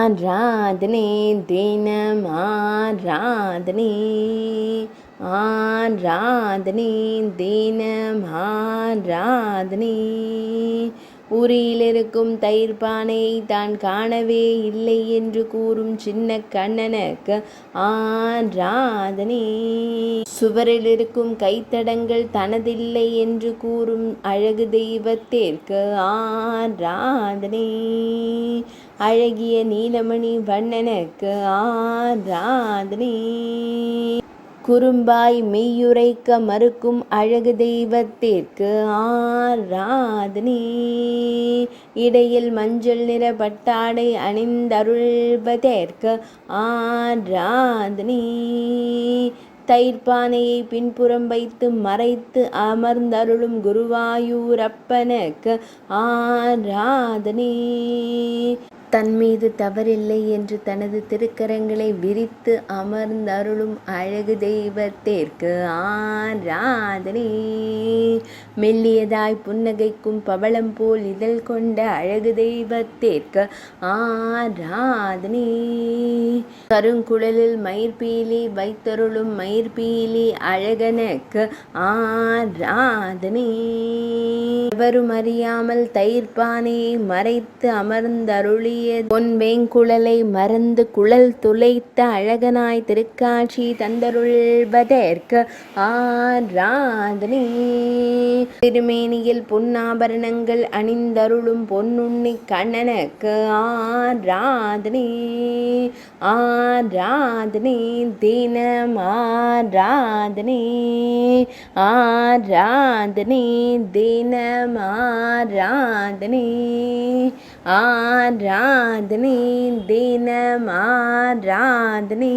ஆராதனை தினம் ஆராதனை ஆராதனை தினம் ஆராதனை. உரியிலிருக்கும் தயிர் பானையை தான் காணவே இல்லை என்று கூறும் சின்ன கண்ணனுக்கு ஆராதனை. சுவரில் இருக்கும் கைத்தடங்கள் தனதில்லை என்று கூறும் அழகு தெய்வத்திற்கு ஆராதனை. அழகிய நீலமணி வண்ணனுக்கு ஆராதனை. குறும்பாய் மெய்யுரைக்க மறுக்கும் அழகு தெய்வத்திற்கு ஆராதனை. இடையில் மஞ்சள் நிற பட்டாடை அணிந்தருள்வதற்கு ஆராதனை. தயிர்பானையை பின்புறம் வைத்து மறைத்து அமர்ந்தருளும் குருவாயூரப்பனுக்கு ஆராதனை. தன் மீது தவறில்லை என்று தனது திருக்கரங்களை விரித்து அமர்ந்தருளும் அழகு தெய்வத்திற்கு ஆராதனை. மெல்லியதாய் புன்னகைக்கும் பவளம் போல் இதழ் கொண்ட அழகு தெய்வத்திற்கு ஆராதனை. கருங்குழலில் மயிர்பீலி வைத்தருளும் மயிர்பீலி அழகனுக்கு ஆராதனை. எவரும் அறியாமல் தயிர்பானையை மறைத்து அமர்ந்தருளிய பொன் வேங்குழலை மறந்து குழல் துளைத்த அழகனாய் திருக்காட்சி தந்தருள்வதற்கு ஆராதனை. திருமேனியில் பொன்னாபரணங்கள் அணிந்தருளும் பொன்னுண்ணி கண்ணனுக்கு ஆராதனை. ஆராதனை தினம் ஆராதனை. ஆராதனை தினம் ஆராதனை. ஆராதனை தினம் ஆராதனை.